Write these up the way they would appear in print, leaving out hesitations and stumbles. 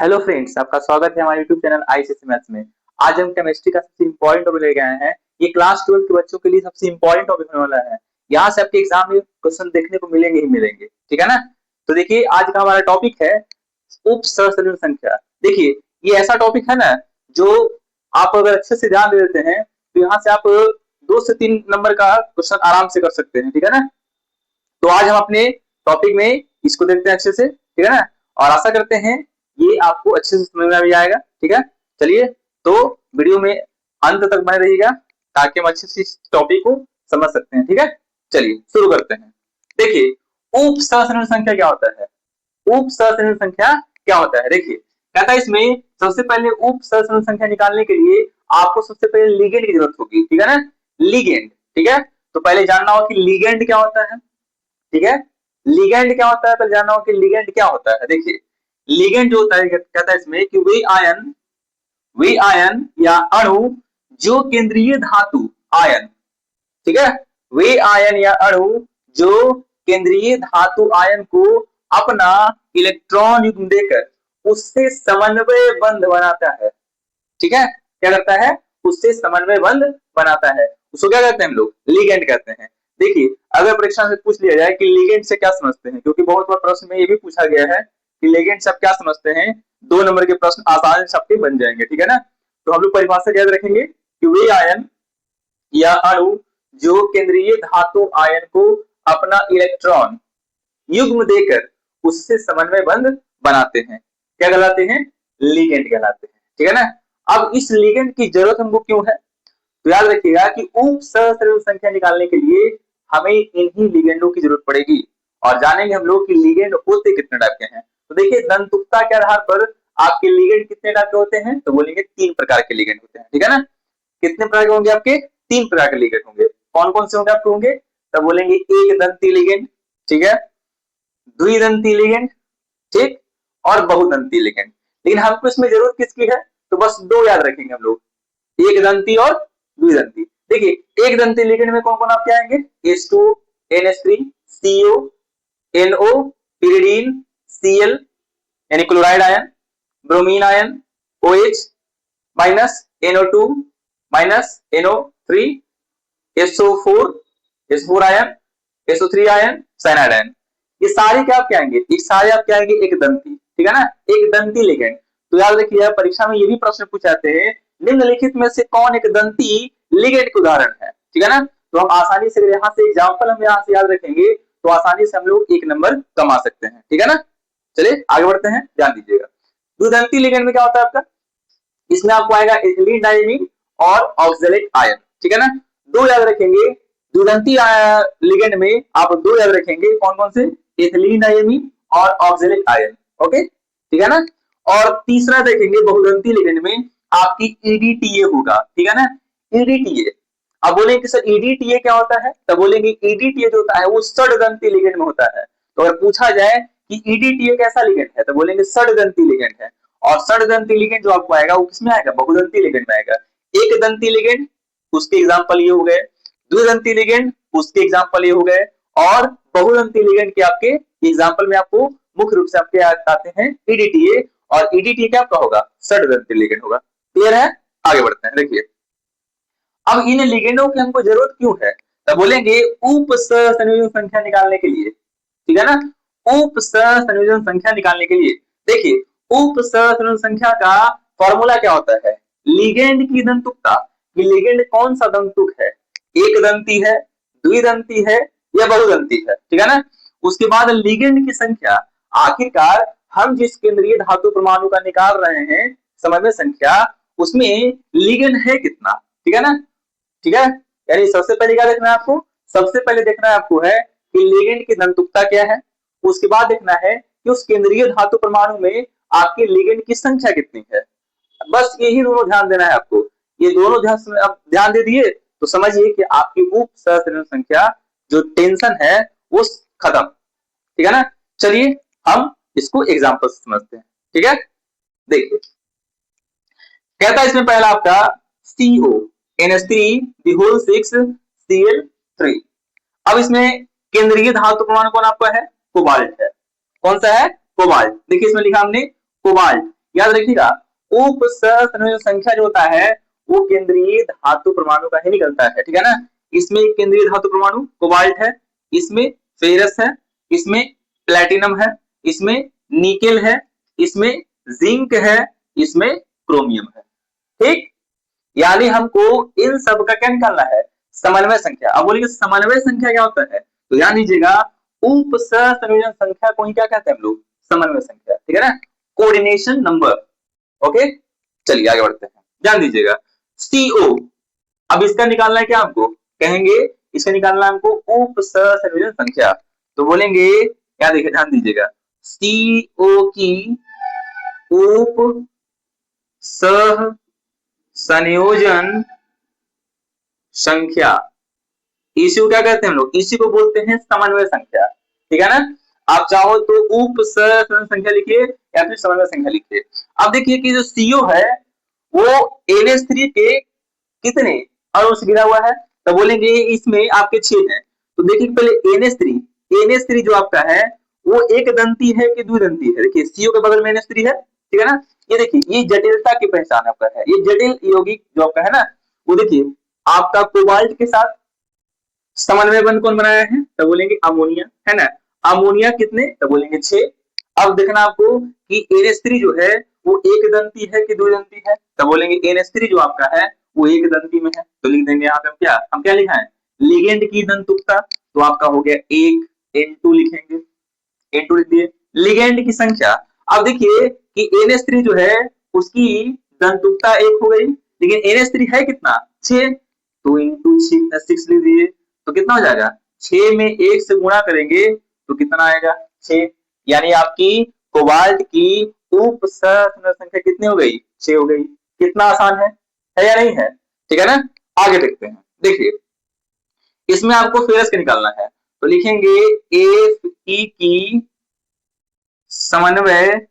Hello friends, आपका स्वागत है हमारे यूट्यूब चैनल आईसीएसई मैथ्स में। आज हम केमिस्ट्री का सबसे इंपॉर्टेंट टॉपिक लेके आए हैं। ये क्लास 12 के बच्चों के लिए सबसे इंपॉर्टेंट टॉपिक होने वाला है। यहाँ से आपके एग्जाम में क्वेश्चन देखने को मिलेंगे ही मिलेंगे, ठीक है ना। तो देखिए, आज का हमारा टॉपिक है उप सहस्राब्दी संख्या। देखिए, ये ऐसा टॉपिक है ना, जो आप अगर अच्छे से ध्यान दे देते हैं तो यहाँ से आप 2 से 3 नंबर का क्वेश्चन आराम से कर सकते हैं, ठीक है ना। तो आज हम अपने टॉपिक में इसको देखते हैं अच्छे से, ठीक है ना। और आशा करते हैं ये आपको अच्छे से समझ में आ जाएगा, ठीक है। चलिए, तो वीडियो में अंत तक बने रहिएगा ताकि हम अच्छे से इस टॉपिक को समझ सकते हैं, ठीक है। चलिए शुरू करते हैं। देखिए, उप सहस्राब्दी संख्या क्या होता है। उप सहस्राब्दी संख्या क्या होता है, देखिए कहता है इसमें सबसे पहले उप सहस्राब्दी संख्या निकालने के लिए आपको सबसे पहले लिगेंड की जरूरत होगी, ठीक है ना। लिगेंड, ठीक है। तो पहले जानना होगा कि लिगेंड क्या होता है, ठीक है। लिगेंड क्या होता है, पहले जानना होगा कि लिगेंड क्या होता है। देखिए, लिगेंड जो होता है, कहता है इसमें कि वे आयन या अणु जो केंद्रीय धातु आयन, ठीक है, वे आयन या अणु जो केंद्रीय धातु आयन को अपना इलेक्ट्रॉन युग्म देकर उससे समन्वय बंध बनाता है, ठीक है। क्या करता है, उससे समन्वय बंध बनाता है, उसको क्या कहते हैं हम लोग, लिगेंड कहते हैं। देखिए, अगर परीक्षा से पूछ लिया जाए कि लिगेंड से क्या समझते हैं, क्योंकि बहुत बार प्रश्न में ये भी पूछा गया है कि लिगेंड से आप क्या समझते हैं, 2 नंबर के प्रश्न आसानी से आपके बन जाएंगे, ठीक है ना। तो हम लोग परिभाषा याद रखेंगे कि वे आयन या अणु जो केंद्रीय धातु आयन को अपना इलेक्ट्रॉन युग्म देकर उससे समन्वय बंध बनाते हैं, क्या कहलाते हैं, लिगेंड कहलाते हैं, ठीक है ना। अब इस लिगेंड की जरूरत हमको क्यों है, तो याद रखिएगा कि उप सहस्राब्दी संख्या निकालने के लिए हमें इन्हीं लिगेंडों की जरूरत पड़ेगी। और जानेंगे हम लोग कि लिगेंड होते कितने टाइप के हैं। तो देखिए, दंतुकता के आधार पर आपके लिगेंड कितने टाइप के होते हैं, तो बोलेंगे 3 प्रकार के लिगेंड होते हैं, ठीक है ना। कितने प्रकार के होंगे आपके, 3 प्रकार के लिगेंड होंगे। कौन कौन से होंगे आपके होंगे, तो बोलेंगे एक दंती लिगेंड, ठीक है, द्विदंती लिगेंड, ठीक, और बहुदंती लिगेंड। लेकिन हमको इसमें जरूरत किसकी है, तो बस 2 याद रखेंगे हम लोग, एक दंती और द्विदंती। देखिए, एक दंती लिगेंड में कौन कौन आपके आएंगे, H2, NH3, CO, NO, pyridine, Cl यानी chloride ion, bromine ion, OH minus, NO2 minus, NO3, SO4, S4 ion, SO3 ion, cyanide ion. ये सारे क्या आपके आएंगे, ये सारे आपके आएंगे एक दंती, ठीक है ना, एक दंती लिगेंड। तो याद रखिए, परीक्षा में ये भी प्रश्न पूछ जाते हैं, निम्नलिखित में से कौन एक दंती लिगेंड का उदाहरण है, ठीक है ना। तो हम आसानी से यहाँ से एग्जाम्पल हम यहाँ से याद रखेंगे तो आसानी से हम लोग 1 नंबर कमा सकते हैं, ठीक है ना। चलिए आगे बढ़ते हैं, ध्यान दीजिएगा। द्विदंती लिगेंड में क्या होता है आपका, इसमें आपको आएगा इथिलीन डायमीन और ऑक्सैलिक आयन, ठीक है ना। 2 याद रखेंगे, द्विदंती लिगेंड में आप 2 याद रखेंगे, कौन कौन से, इथिलीन डायमीन और ऑक्सैलिक आयन, ओके, ठीक है ना। और तीसरा देखेंगे बहुदंती लिगेंड में आपकी ईडीटीए होगा, ठीक है ना, ईडीटीए। अब बोलेंगे कि सर ईडीटीए क्या होता है, तो बोलेंगे ईडीटीए जो होता है वो षडदंती लिगेंड में होता है। तो अगर पूछा जाए कि ईडीटीए कैसा लिगेंड है, तो बोलेंगे षडदंती लिगेंड है। और षडदंती लिगेंड जो आपको आएगा वो किसमें आएगा, बहुदंती लिगेंड में आएगा। एक दंती लिगेंड, उसके एग्जांपल ये हो गए, द्विदंती लिगेंड, उसके एग्जांपल ये हो गए, और बहुदंती लिगेंड के आपके एग्जांपल में आपको मुख्य रूप से आपके आते हैं ईडीटीए। और ईडीटीए क्या आपका होगा, षडदंती लिगेंड होगा। क्लियर है, आगे बढ़ते हैं। देखिए, अब इन लिगेंडों की हमको जरूरत क्यों है, तो बोलेंगे उप सहसंयोजन संख्या निकालने के लिए, ठीक है ना। उप सहसंयोजन संख्या निकालने के लिए देखिए, उप सहसंयोजन संख्या का फॉर्मूला क्या होता है, लिगेंड की दंतुकता, कि लिगेंड कौन सा दंतुक है, एक दंती है, द्विदंती है या बहुदंती है, ठीक है ना। उसके बाद लिगेंड की संख्या, आखिरकार हम जिस केंद्रीय धातु परमाणु का निकाल रहे हैं समन्वय संख्या, उसमें लिगेंड है कितना, ठीक है ना, ठीक है। यानी सबसे पहले क्या देखना है आपको, सबसे पहले देखना है आपको है कि लिगेंड की दंतुकता क्या है। उसके बाद देखना है कि उस केंद्रीय धातु परमाणु में आपके लिगेंड की संख्या कितनी है। बस यही दोनों ध्यान देना है आपको। ये दोनों ध्यान अब ध्यान दे दिए तो समझिए कि आपकी उप सहसंयोजन संख्या जो टेंशन है वो खत्म, ठीक है ना। चलिए हम इसको एग्जांपल से समझते हैं, ठीक है। देखिए, कहता है इसमें पहला आपका CO NH3 the whole 6 Cl3। अब इसमें केंद्रीय धातु परमाणु कौन आपका है, कोबाल्ट है। कौन सा है, कोबाल्ट। देखिए इसमें लिखा हमने कोबाल्ट, याद रखिएगा, उप सहसंयोजन संख्या जो होता है वो केंद्रीय धातु परमाणु का ही निकलता है, ठीक है ना। इसमें केंद्रीय धातु परमाणु कोबाल्ट है, इसमें फेरस है, इसमें प्लेटिनम है, इसमें निकेल है, इसमें जिंक है, इसमें क्रोमियम है, ठीक। यानी हमको इन सब का क्या निकालना है, समन्वय संख्या। अब बोलिए समन्वय संख्या क्या होता है, तो ध्यान दीजिएगा, उप सहसंयोजन संख्या को ही क्या कहते हैं हम लोग, समन्वय संख्या, ठीक है ना, कोऑर्डिनेशन नंबर। ओके, चलिए आगे बढ़ते हैं, ध्यान दीजिएगा। CO, अब इसका निकालना है क्या हमको, कहेंगे इसका निकालना है हमको उप सहसंयोजन संख्या। तो बोलेंगे क्या, देखिए ध्यान दीजिएगा, CO की उप सह संयोजन संख्या, इसी को क्या कहते हैं हम लोग, इसी को बोलते हैं समन्वय संख्या, ठीक है ना। आप चाहो तो उप सहसंयोजन संख्या लिखिए या फिर समन्वय संख्या लिखिए। अब देखिए कि जो CO है वो NH3 के कितने अणु से घिरा हुआ है, तो बोलेंगे इसमें आपके 6 हैं। तो देखिए पहले NH3 जो आपका है वो एक दंती है कि द्विदंती है, देखिए CO के बगल में NH3 है, ठीक है ना। ये देखिए ये जटिलता की पहचान आपका है, ये जटिल यौगिक जो आपका है ना, वो देखिए आपका कोबाल्ट के साथ समन्वय बंध कौन बनाया है, तो बोलेंगे अमोनिया, है ना। अमोनिया कितने, तो बोलेंगे 6। अब देखना आपको कि NH3 जो है वो एक दंती है कि द्विदंती है, तो बोलेंगे NH3 जो आपका है वो एक दंती में है, तो लिख देंगे यहाँ पे हम क्या लिखा है, लिगेंड की दंतुकता, तो आपका हो गया 1, N2 लिखेंगे, N2 लिख दिए। लिगेंड की संख्या, अब देखिए कि NH3 जो है उसकी दंतुकता 1 हो गई, लेकिन NH3 है कितना, 6, तो इंटू 6 लिख दीजिए, तो कितना हो जाएगा, 6 में 1 से गुणा करेंगे तो कितना आएगा, 6। यानी आपकी कोबाल्ट की उप सहसंयोजन संख्या कितनी हो गई, 6 हो गई। कितना आसान है या नहीं है, ठीक है ना। आगे देखते हैं, देखिए इसमें आपको फेरस का निकालना है, तो लिखेंगे Fe की समन्वय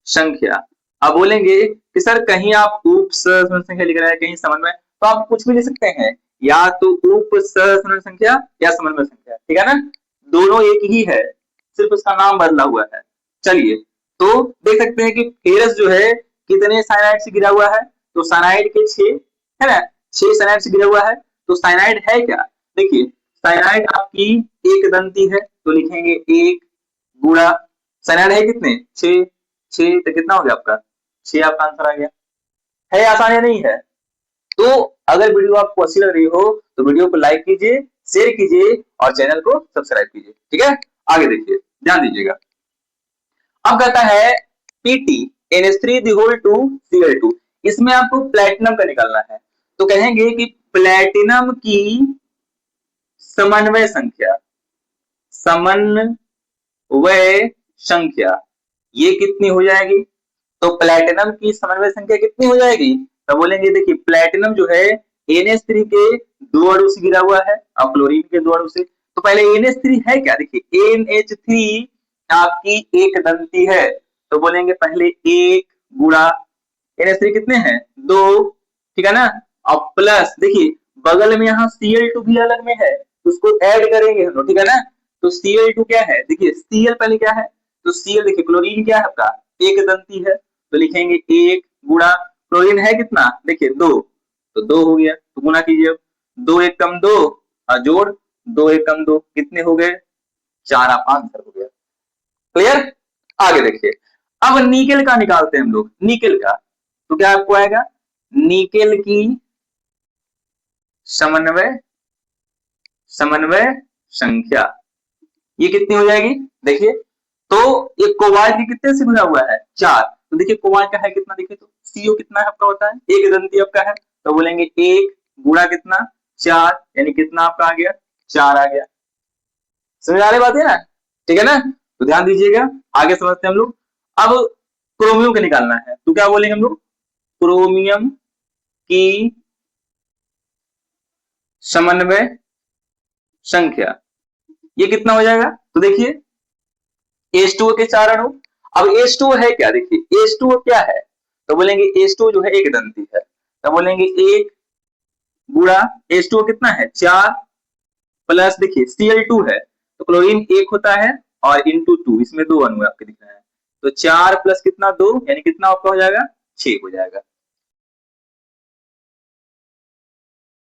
संख्या। अब बोलेंगे कि सर कहीं आप उप सहसंयोजन संख्या लिख रहे हैं, कहीं समन्वय, तो आप कुछ भी लिख सकते हैं, या तो उप सहसंयोजन संख्या या समन्वय संख्या, ठीक है ना, दोनों एक ही है, सिर्फ उसका नाम बदला हुआ है। चलिए तो देख सकते हैं कि फेरस जो है कितने साइनाइड से घिरा हुआ है, तो साइनाइड के 6 है ना, 6 साइनाइड से घिरा हुआ है। तो साइनाइड है क्या, देखिए साइनाइड आपकी एक दंती है, तो लिखेंगे 1 गुणा, साइनाइड है कितने, 6, 6 तो कितना हो गया आपका, 6 आपका आंसर आ गया। है आसान या नहीं है। तो अगर वीडियो आपको अच्छी लग रही हो तो वीडियो को लाइक कीजिए, शेयर कीजिए और चैनल को सब्सक्राइब कीजिए, ठीक है। आगे देखिए, ध्यान दीजिएगा, अब कहता है PT NH3 the whole 2 Cl2, इसमें आपको प्लेटिनम का निकालना है, तो कहेंगे कि प्लेटिनम की समन्वय संख्या ये कितनी हो जाएगी, तो प्लेटिनम की समन्वय संख्या कितनी हो जाएगी, तो बोलेंगे देखिए प्लेटिनम जो है NH3 के 2 अणु से घिरा हुआ है और क्लोरीन के 2 अणु से। तो पहले NH3 है क्या, देखिए NH3 आपकी एक दंती है, तो बोलेंगे पहले 1 गुणा, NH3 कितने हैं, 2, ठीक है ना, और प्लस देखिए बगल में यहाँ Cl2 भी अलग में है, उसको ऐड करेंगे हम लोग, ठीक है ना। तो Cl2 क्या है, देखिए Cl पहले क्या है, तो Cl देखिए क्लोरीन क्या है आपका, एक दंती है, तो लिखेंगे 1 गुणा, क्लोरीन है कितना, देखिए 2, तो 2 हो गया, तो गुणा कीजिए, अब 2 1 कम 2 और जोड़ 2 1 कम 2 कितने हो गए, 4, आप आंसर हो गया। क्लियर। आगे देखिए, अब निकेल का निकालते हैं हम लोग, निकेल का, तो क्या आपको आएगा, निकेल की समन्वय संख्या ये कितनी हो जाएगी, देखिए तो ये कोबाल्ट की कितने से घुरा हुआ है, 4, तो देखिए कोबाल्ट का है कितना, देखिए तो CO कितना आपका होता है, एक दंती आपका है, तो बोलेंगे 1 गुणा कितना, 4, यानी कितना आपका आ गया, 4 आ गया। समझ आ रही बात है ना, ठीक है ना। तो ध्यान दीजिएगा, आगे समझते हैं हम लोग। अब क्रोमियम का निकालना है, तो क्या बोलेंगे हम लोग, क्रोमियम की समन्वय संख्या ये कितना हो जाएगा, तो देखिए H2O के 4 अणु। अब H2O है क्या, देखिए H2O क्या है, तो बोलेंगे H2O जो है एक दंती है, तो बोलेंगे 1 गुणा, H2O कितना है, 4, प्लस देखिए Cl2 है, तो क्लोरीन 1 होता है और इंटू 2, इसमें 2 अणु आपके दिख रहे हैं, तो 4 प्लस कितना 2 यानी कितना आपका हो जाएगा 6 हो जाएगा।